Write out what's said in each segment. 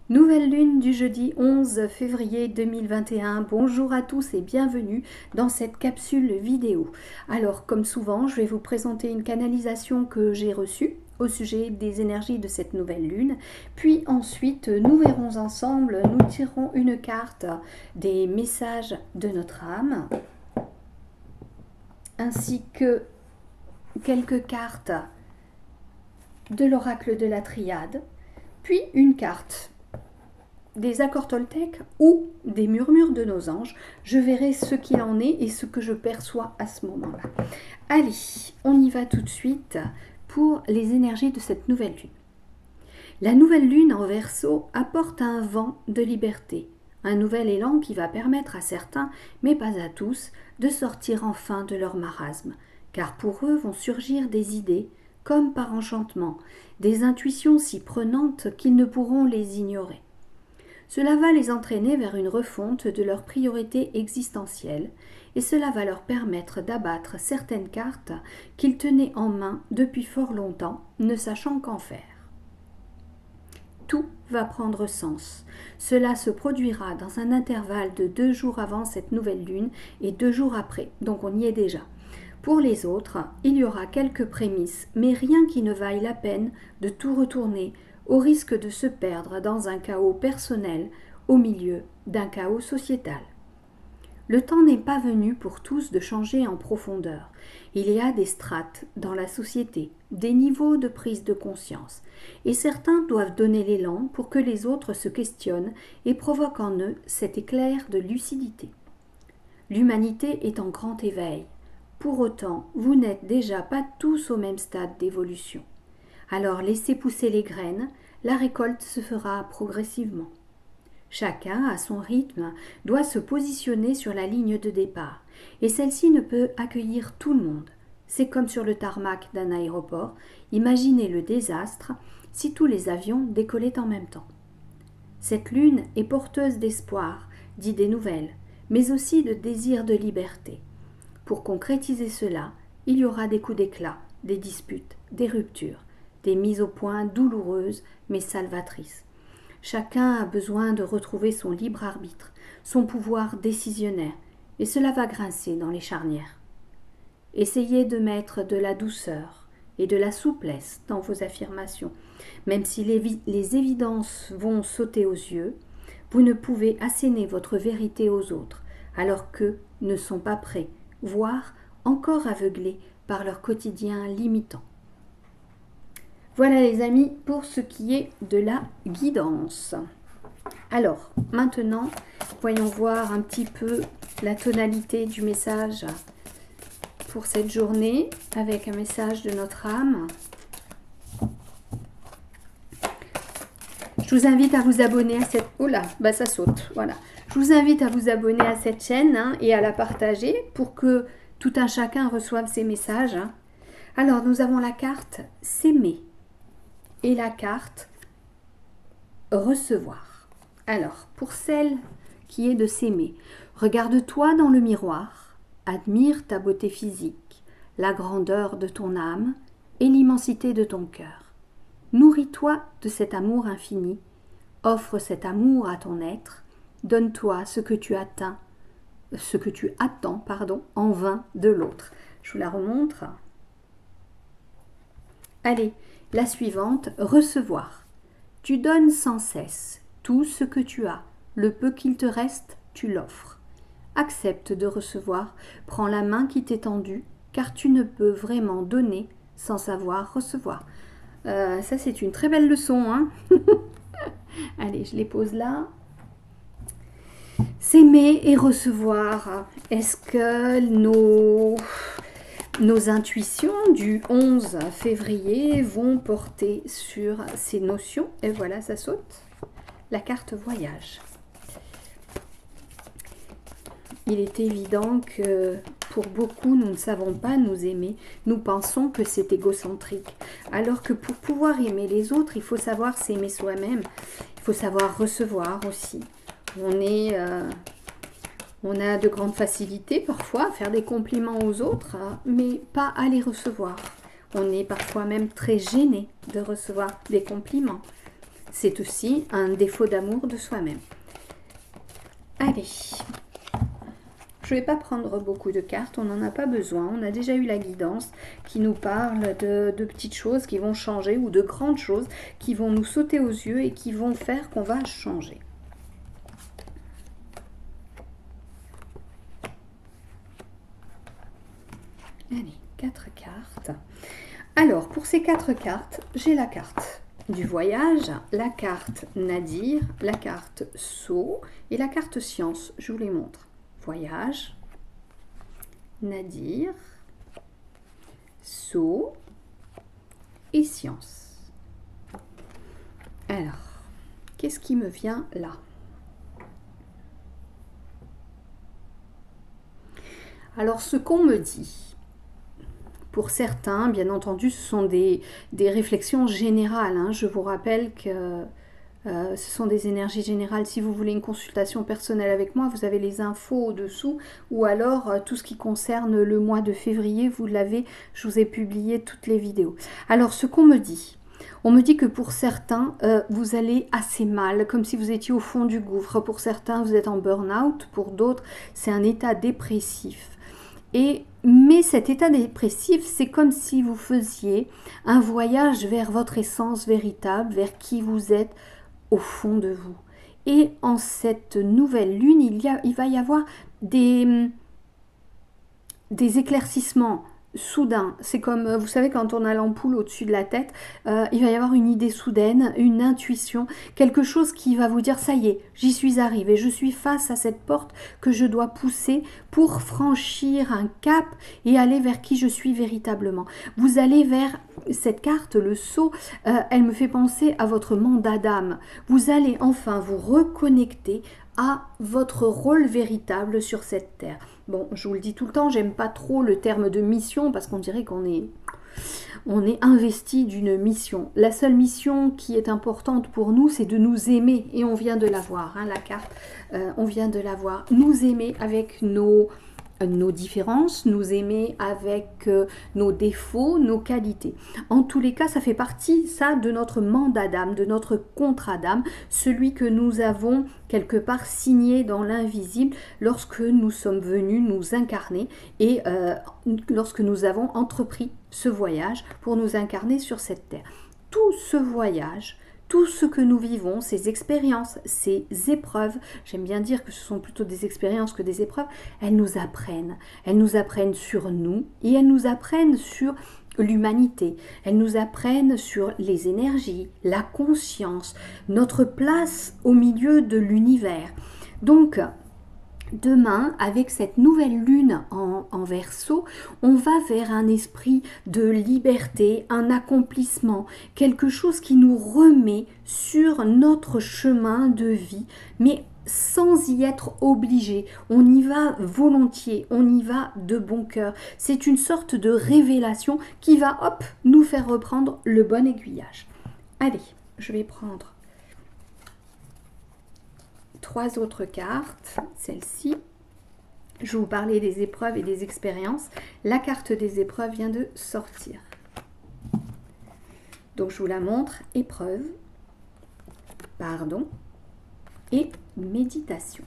Nouvelle lune du jeudi 11 février 2021. Bonjour à tous et bienvenue dans cette capsule vidéo. Alors, comme souvent, je vais vous présenter une canalisation que j'ai reçue au sujet des énergies de cette nouvelle lune. Puis ensuite, nous verrons ensemble, nous tirerons une carte des messages de notre âme, ainsi que quelques cartes de l'oracle de la triade, puis une carte des accords toltèques ou des murmures de nos anges. Je verrai ce qu'il en est et ce que je perçois à ce moment-là. Allez, on y va tout de suite pour les énergies de cette nouvelle lune. La nouvelle lune en Verseau apporte un vent de liberté, un nouvel élan qui va permettre à certains, mais pas à tous, de sortir enfin de leur marasme, car pour eux vont surgir des idées, comme par enchantement, des intuitions si prenantes qu'ils ne pourront les ignorer. Cela va les entraîner vers une refonte de leurs priorités existentielles et cela va leur permettre d'abattre certaines cartes qu'ils tenaient en main depuis fort longtemps, ne sachant qu'en faire. Tout va prendre sens. Cela se produira dans un intervalle de 2 jours avant cette nouvelle lune et 2 jours après, donc on y est déjà. Pour les autres, il y aura quelques prémices, mais rien qui ne vaille la peine de tout retourner, au risque de se perdre dans un chaos personnel au milieu d'un chaos sociétal. Le temps n'est pas venu pour tous de changer en profondeur. Il y a des strates dans la société, des niveaux de prise de conscience, et certains doivent donner l'élan pour que les autres se questionnent et provoquent en eux cet éclair de lucidité. L'humanité est en grand éveil. Pour autant, vous n'êtes déjà pas tous au même stade d'évolution. Alors laissez pousser les graines, la récolte se fera progressivement. Chacun, à son rythme, doit se positionner sur la ligne de départ, et celle-ci ne peut accueillir tout le monde. C'est comme sur le tarmac d'un aéroport, imaginez le désastre si tous les avions décollaient en même temps. Cette lune est porteuse d'espoir, d'idées nouvelles, mais aussi de désir de liberté. Pour concrétiser cela, il y aura des coups d'éclat, des disputes, des ruptures, des mises au point douloureuses mais salvatrices. Chacun a besoin de retrouver son libre arbitre, son pouvoir décisionnaire, et cela va grincer dans les charnières. Essayez de mettre de la douceur et de la souplesse dans vos affirmations. Même si les évidences vont sauter aux yeux, vous ne pouvez asséner votre vérité aux autres, alors qu'eux ne sont pas prêts, voire encore aveuglés par leur quotidien limitant. Voilà les amis pour ce qui est de la guidance. Alors, maintenant, voyons voir un petit peu la tonalité du message pour cette journée avec un message de notre âme. Je vous invite à vous abonner à cette... Oh là, bah ça saute, voilà. Je vous invite à vous abonner à cette chaîne et à la partager pour que tout un chacun reçoive ces messages. Alors, nous avons la carte « S'aimer » et la carte « Recevoir ». Alors, pour celle qui est de s'aimer, regarde-toi dans le miroir, admire ta beauté physique, la grandeur de ton âme et l'immensité de ton cœur. Nourris-toi de cet amour infini, offre cet amour à ton être, donne-toi ce que tu attends, en vain de l'autre. Je vous la remontre. Allez, la suivante, recevoir. Tu donnes sans cesse tout ce que tu as, le peu qu'il te reste, tu l'offres. Accepte de recevoir, prends la main qui t'est tendue, car tu ne peux vraiment donner sans savoir recevoir. Ça, c'est une très belle leçon, hein. Allez, je les pose là. S'aimer et recevoir. Est-ce que nos intuitions du 11 février vont porter sur ces notions? Et voilà, ça saute. La carte voyage. Il est évident que pour beaucoup, nous ne savons pas nous aimer. Nous pensons que c'est égocentrique. Alors que pour pouvoir aimer les autres, il faut savoir s'aimer soi-même. Il faut savoir recevoir aussi. On a de grandes facilités parfois à faire des compliments aux autres, mais pas à les recevoir. On est parfois même très gêné de recevoir des compliments. c'est aussi un défaut d'amour de soi-même. Allez, je ne vais pas prendre beaucoup de cartes, on n'en a pas besoin. On a déjà eu la guidance qui nous parle de petites choses qui vont changer ou de grandes choses qui vont nous sauter aux yeux et qui vont faire qu'on va changer. Allez, 4 cartes. Alors, pour ces 4 cartes, j'ai la carte du voyage, la carte Nadir, la carte Sceau et la carte Science. Je vous les montre. Voyage, Nadir, Sceau et Science. Alors, qu'est-ce qui me vient là? Alors, ce qu'on me dit, pour certains, bien entendu, ce sont des réflexions générales. Hein. Je vous rappelle que ce sont des énergies générales. Si vous voulez une consultation personnelle avec moi, vous avez les infos au-dessous. Ou alors, tout ce qui concerne le mois de février, vous l'avez, je vous ai publié toutes les vidéos. Alors, ce qu'on me dit, on me dit que pour certains, vous allez assez mal, comme si vous étiez au fond du gouffre. Pour certains, vous êtes en burn-out. Pour d'autres, c'est un état dépressif. Mais cet état dépressif, c'est comme si vous faisiez un voyage vers votre essence véritable, vers qui vous êtes au fond de vous. Et en cette nouvelle lune, il va y avoir des éclaircissements soudains. C'est comme, vous savez, quand on a l'ampoule au-dessus de la tête, il va y avoir une idée soudaine, une intuition, quelque chose qui va vous dire, ça y est, j'y suis arrivée, je suis face à cette porte que je dois pousser pour franchir un cap et aller vers qui je suis véritablement. Vous allez vers cette carte, le sceau, elle me fait penser à votre mandat d'âme. Vous allez enfin vous reconnecter à votre rôle véritable sur cette terre. Bon, je vous le dis tout le temps, j'aime pas trop le terme de mission parce qu'on dirait qu'on est investi d'une mission. La seule mission qui est importante pour nous, c'est de nous aimer et on vient de la voir, hein, la carte, on vient de la voir. Nous aimer avec nos différences, nous aimer avec nos défauts, nos qualités. En tous les cas, ça fait partie, ça, de notre mandat d'âme, de notre contrat d'âme, celui que nous avons quelque part signé dans l'invisible lorsque nous sommes venus nous incarner et lorsque nous avons entrepris ce voyage pour nous incarner sur cette terre. Tout ce voyage, tout ce que nous vivons, ces expériences, ces épreuves, j'aime bien dire que ce sont plutôt des expériences que des épreuves, elles nous apprennent sur nous et elles nous apprennent sur l'humanité, elles nous apprennent sur les énergies, la conscience, notre place au milieu de l'univers. Donc, demain, avec cette nouvelle lune en Verseau, on va vers un esprit de liberté, un accomplissement, quelque chose qui nous remet sur notre chemin de vie, mais sans y être obligé. On y va volontiers, on y va de bon cœur. C'est une sorte de révélation qui va, hop, nous faire reprendre le bon aiguillage. Allez, je vais prendre 3 autres cartes, celle-ci. Je vais vous parler des épreuves et des expériences. La carte des épreuves vient de sortir. Donc je vous la montre, épreuve, pardon et méditation.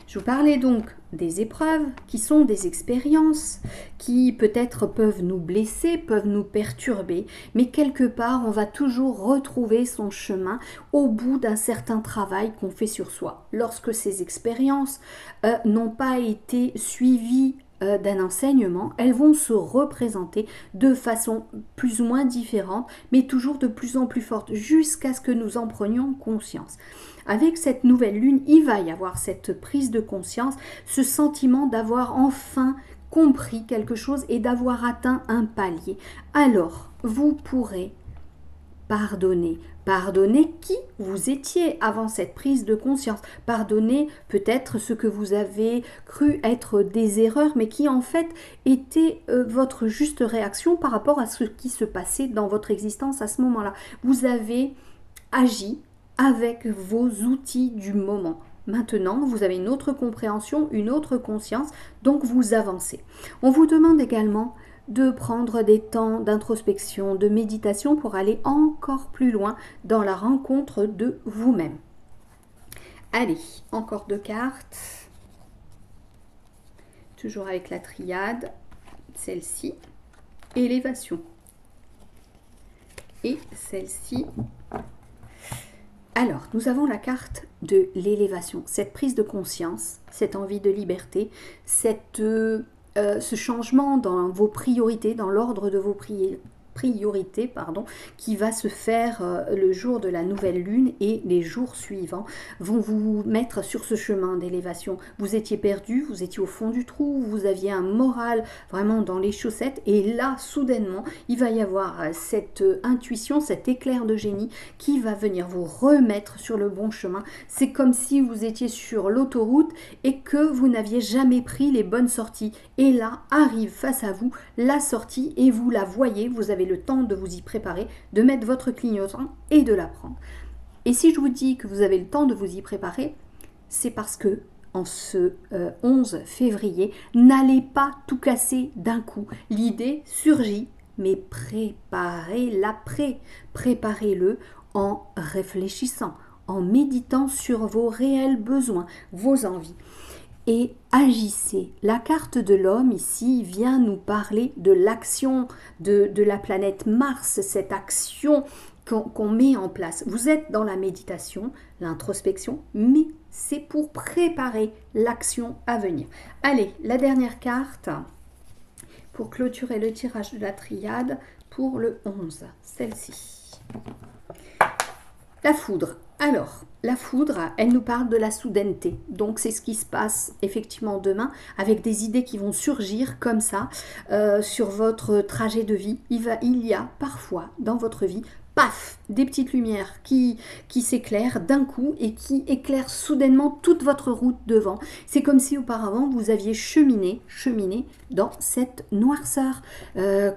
Je vous parlais donc des épreuves qui sont des expériences qui peut-être peuvent nous blesser, peuvent nous perturber, mais quelque part on va toujours retrouver son chemin au bout d'un certain travail qu'on fait sur soi. Lorsque ces expériences n'ont pas été suivies d'un enseignement, elles vont se représenter de façon plus ou moins différente, mais toujours de plus en plus forte, jusqu'à ce que nous en prenions conscience. Avec cette nouvelle lune, il va y avoir cette prise de conscience, ce sentiment d'avoir enfin compris quelque chose et d'avoir atteint un palier. Alors, vous pourrez pardonner. Pardonner qui vous étiez avant cette prise de conscience. Pardonner peut-être ce que vous avez cru être des erreurs, mais qui en fait était votre juste réaction par rapport à ce qui se passait dans votre existence à ce moment-là. Vous avez agi avec vos outils du moment. Maintenant, vous avez une autre compréhension, une autre conscience, donc vous avancez. On vous demande également de prendre des temps d'introspection, de méditation pour aller encore plus loin dans la rencontre de vous-même. Allez, encore 2 cartes. Toujours avec la triade, celle-ci, élévation. Et celle-ci. Alors, nous avons la carte de l'élévation, cette prise de conscience, cette envie de liberté, ce changement dans vos priorités, dans l'ordre de vos priorités, qui va se faire le jour de la nouvelle lune, et les jours suivants vont vous mettre sur ce chemin d'élévation. Vous étiez perdu, vous étiez au fond du trou, vous aviez un moral vraiment dans les chaussettes, et là, soudainement, il va y avoir cette intuition, cet éclair de génie qui va venir vous remettre sur le bon chemin. C'est comme si vous étiez sur l'autoroute et que vous n'aviez jamais pris les bonnes sorties. Et là, arrive face à vous la sortie, et vous la voyez, vous avez le temps de vous y préparer, de mettre votre clignotant et de la prendre. Et si je vous dis que vous avez le temps de vous y préparer, c'est parce que en ce 11 février, n'allez pas tout casser d'un coup. L'idée surgit, mais préparez l'après. Préparez-le en réfléchissant, en méditant sur vos réels besoins, vos envies. Et agissez. La carte de l'homme ici vient nous parler de l'action de la planète Mars, cette action qu'on met en place. Vous êtes dans la méditation, l'introspection, mais c'est pour préparer l'action à venir. Allez, la dernière carte pour clôturer le tirage de la triade pour le 11, celle-ci. La foudre. Alors, la foudre, elle nous parle de la soudaineté. Donc, c'est ce qui se passe effectivement demain avec des idées qui vont surgir comme ça sur votre trajet de vie. Il y a parfois dans votre vie, paf, des petites lumières qui s'éclairent d'un coup et qui éclairent soudainement toute votre route devant. C'est comme si auparavant vous aviez cheminé dans cette noirceur,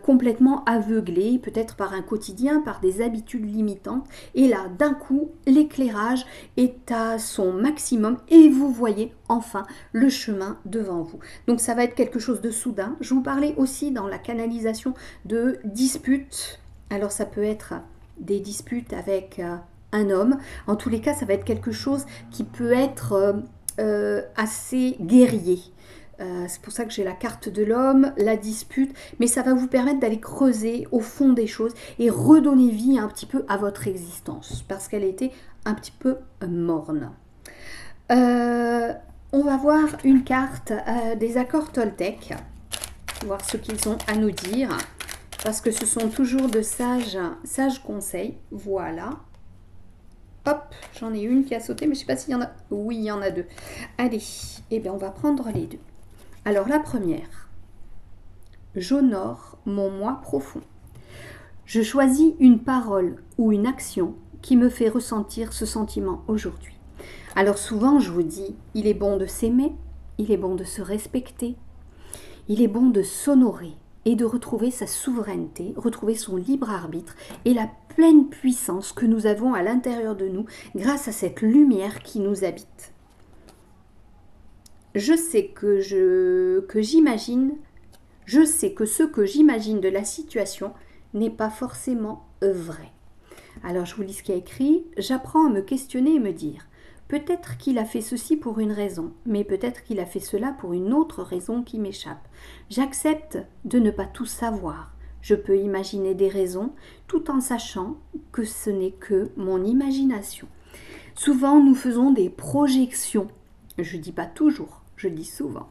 complètement aveuglé, peut-être par un quotidien, par des habitudes limitantes. Et là, d'un coup, l'éclairage est à son maximum et vous voyez enfin le chemin devant vous. Donc ça va être quelque chose de soudain. Je vous parlais aussi dans la canalisation de disputes. Alors ça peut être des disputes avec un homme. En tous les cas, ça va être quelque chose qui peut être assez guerrier. C'est pour ça que j'ai la carte de l'homme, la dispute, mais ça va vous permettre d'aller creuser au fond des choses et redonner vie un petit peu à votre existence, parce qu'elle était un petit peu morne. On va voir une carte des accords Toltec, voir ce qu'ils ont à nous dire, parce que ce sont toujours de sages conseils. Voilà. Hop, j'en ai une qui a sauté, mais je ne sais pas s'il y en a. Oui, il y en a 2. Allez, eh bien, on va prendre les 2. Alors, la première. J'honore mon moi profond. Je choisis une parole ou une action qui me fait ressentir ce sentiment aujourd'hui. Alors, souvent, je vous dis, il est bon de s'aimer, il est bon de se respecter, il est bon de s'honorer et de retrouver sa souveraineté, retrouver son libre arbitre et la pleine puissance que nous avons à l'intérieur de nous grâce à cette lumière qui nous habite. Je sais que ce que j'imagine de la situation n'est pas forcément vrai. Alors je vous lis ce qu'il y a écrit. J'apprends à me questionner et me dire, peut-être qu'il a fait ceci pour une raison, mais peut-être qu'il a fait cela pour une autre raison qui m'échappe. J'accepte de ne pas tout savoir. Je peux imaginer des raisons tout en sachant que ce n'est que mon imagination. Souvent, nous faisons des projections. Je ne dis pas toujours, je dis souvent.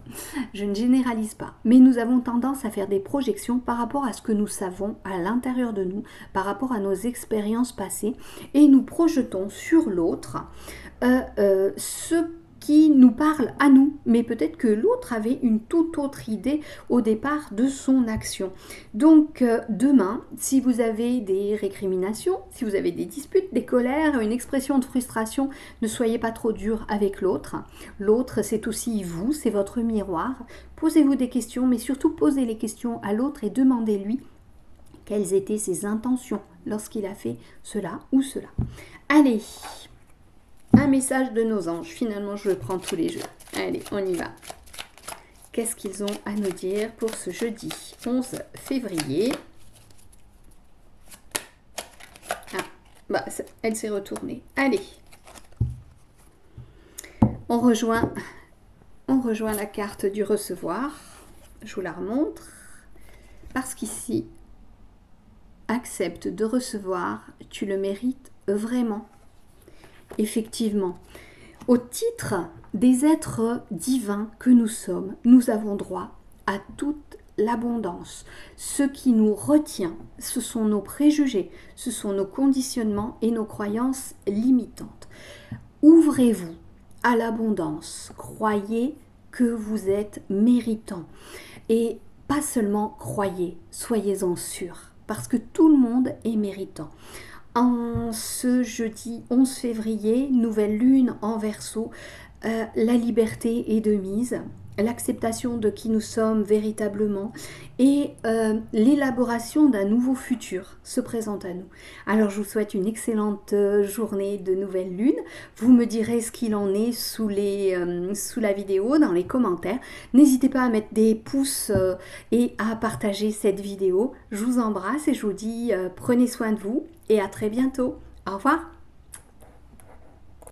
Je ne généralise pas. Mais nous avons tendance à faire des projections par rapport à ce que nous savons à l'intérieur de nous, par rapport à nos expériences passées, et nous projetons sur l'autre ce qui nous parle à nous, mais peut-être que l'autre avait une toute autre idée au départ de son action. Donc demain, si vous avez des récriminations, si vous avez des disputes, des colères, une expression de frustration, ne soyez pas trop dur avec l'autre. L'autre, c'est aussi vous, c'est votre miroir. Posez-vous des questions, mais surtout posez les questions à l'autre et demandez-lui quelles étaient ses intentions lorsqu'il a fait cela ou cela. Allez, un message de nos anges. Finalement, je prends tous les jeux. Allez, on y va. qu'est-ce qu'ils ont à nous dire pour ce jeudi 11 février. Ah, bah, elle s'est retournée. Allez, on rejoint la carte du recevoir. Je vous la remontre. Parce qu'ici, accepte de recevoir, tu le mérites vraiment. Effectivement, au titre des êtres divins que nous sommes, nous avons droit à toute l'abondance. Ce qui nous retient, ce sont nos préjugés, ce sont nos conditionnements et nos croyances limitantes. Ouvrez-vous à l'abondance, croyez que vous êtes méritant et pas seulement croyez, soyez-en sûrs, parce que tout le monde est méritant. En ce jeudi 11 février, nouvelle lune en Verseau, la liberté est de mise, l'acceptation de qui nous sommes véritablement et l'élaboration d'un nouveau futur se présente à nous. Alors je vous souhaite une excellente journée de nouvelle lune. Vous me direz ce qu'il en est sous la vidéo, dans les commentaires. N'hésitez pas à mettre des pouces et à partager cette vidéo. Je vous embrasse et je vous dis prenez soin de vous et à très bientôt. Au revoir.